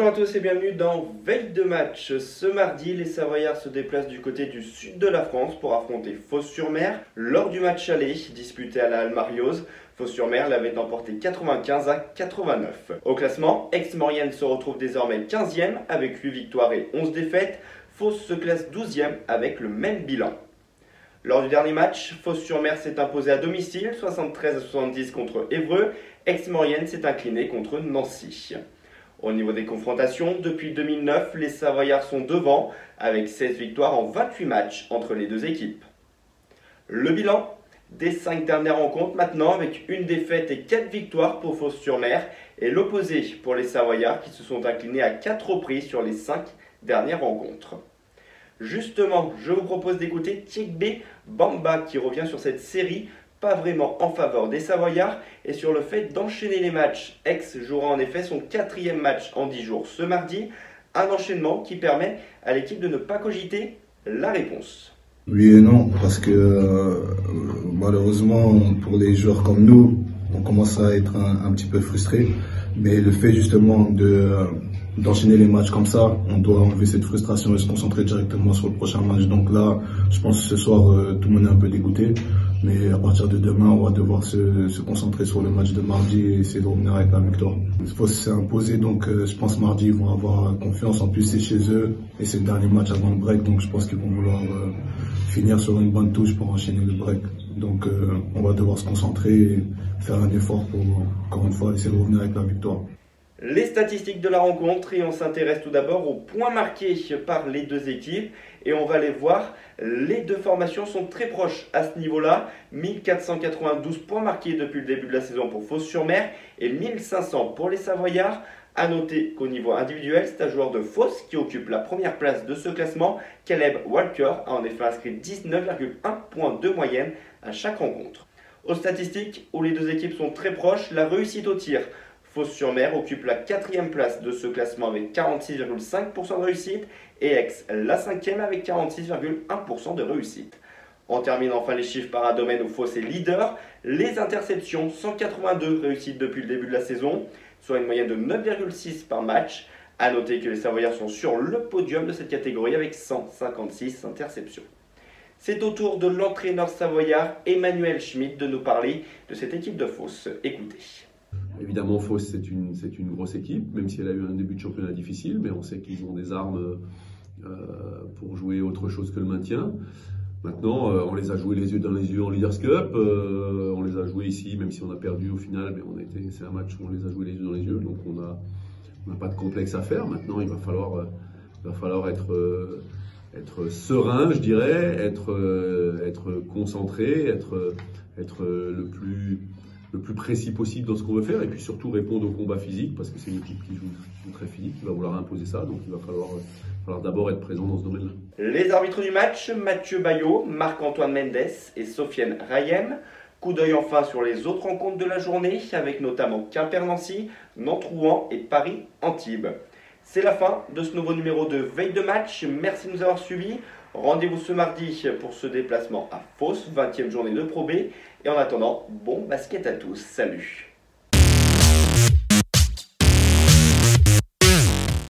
Bonjour à tous et bienvenue dans Veille de match. Ce mardi, les Savoyards se déplacent du côté du sud de la France pour affronter Fos-sur-Mer. Lors du match aller disputé à la Halle Marioz, Fos-sur-Mer l'avait emporté 95-89. Au classement, Aix-Maurienne se retrouve désormais 15e avec 8 victoires et 11 défaites. Fos se classe 12e avec le même bilan. Lors du dernier match, Fos-sur-Mer s'est imposé à domicile 73-70 contre Évreux. Aix-Maurienne s'est incliné contre Nancy. Au niveau des confrontations, depuis 2009, les Savoyards sont devant avec 16 victoires en 28 matchs entre les deux équipes. Le bilan des 5 dernières rencontres maintenant avec une défaite et 4 victoires pour Fos-sur-Mer et l'opposé pour les Savoyards qui se sont inclinés à 4 reprises sur les 5 dernières rencontres. Justement, je vous propose d'écouter Tiekbe Bamba qui revient sur cette série pas vraiment en faveur des Savoyards et sur le fait d'enchaîner les matchs. Aix jouera en effet son 4e match en 10 jours ce mardi, un enchaînement qui permet à l'équipe de ne pas cogiter la réponse. Oui et non, parce que malheureusement pour les joueurs comme nous, on commence à être un petit peu frustrés, mais le fait justement d'enchaîner les matchs comme ça, on doit enlever cette frustration et se concentrer directement sur le prochain match. Donc là, je pense que ce soir, tout le monde est un peu dégoûté. Mais à partir de demain, on va devoir se concentrer sur le match de mardi et essayer de revenir avec la victoire. Il faut s'imposer, donc je pense mardi, ils vont avoir confiance. En plus, c'est chez eux et c'est le dernier match avant le break. Donc je pense qu'ils vont vouloir finir sur une bonne touche pour enchaîner le break. Donc on va devoir se concentrer et faire un effort pour, encore une fois, essayer de revenir avec la victoire. Les statistiques de la rencontre et on s'intéresse tout d'abord aux points marqués par les deux équipes et on va les voir. Les deux formations sont très proches à ce niveau-là. 1492 points marqués depuis le début de la saison pour Fos-sur-Mer et 1500 pour les Savoyards. A noter qu'au niveau individuel, c'est un joueur de Fos qui occupe la première place de ce classement. Caleb Walker a en effet inscrit 19,1 points de moyenne à chaque rencontre. Aux statistiques où les deux équipes sont très proches, la réussite au tir. Fos-sur-Mer occupe la 4e place de ce classement avec 46,5% de réussite et Aix la 5e avec 46,1% de réussite. On termine enfin les chiffres par un domaine où Fos est leader. Les interceptions, 182 réussites depuis le début de la saison, soit une moyenne de 9,6 par match. A noter que les Savoyards sont sur le podium de cette catégorie avec 156 interceptions. C'est au tour de l'entraîneur savoyard Emmanuel Schmitt de nous parler de cette équipe de Fos. Écoutez. Évidemment, Fos, c'est une grosse équipe, même si elle a eu un début de championnat difficile, mais on sait qu'ils ont des armes pour jouer autre chose que le maintien. Maintenant, on les a joués les yeux dans les yeux en Leaders Cup, on les a joués ici, même si on a perdu au final, mais c'est un match où on les a joués les yeux dans les yeux, donc on n'a pas de complexe à faire. Maintenant, il va falloir être serein, je dirais, être concentré, être le plus précis possible dans ce qu'on veut faire et puis surtout répondre au combat physique parce que c'est une équipe qui joue très physique, qui va vouloir imposer ça, donc il va falloir d'abord être présent dans ce domaine-là. Les arbitres du match, Mathieu Baillot, Marc-Antoine Mendes et Sofiane Rayem. Coup d'œil enfin sur les autres rencontres de la journée avec notamment Quimper-Nancy, Nantes-Rouen et Paris-Antibes. C'est la fin de ce nouveau numéro de Veille de match, merci de nous avoir suivis. Rendez-vous ce mardi pour ce déplacement à Fos, 20e journée de Pro B. Et en attendant, bon basket à tous, salut!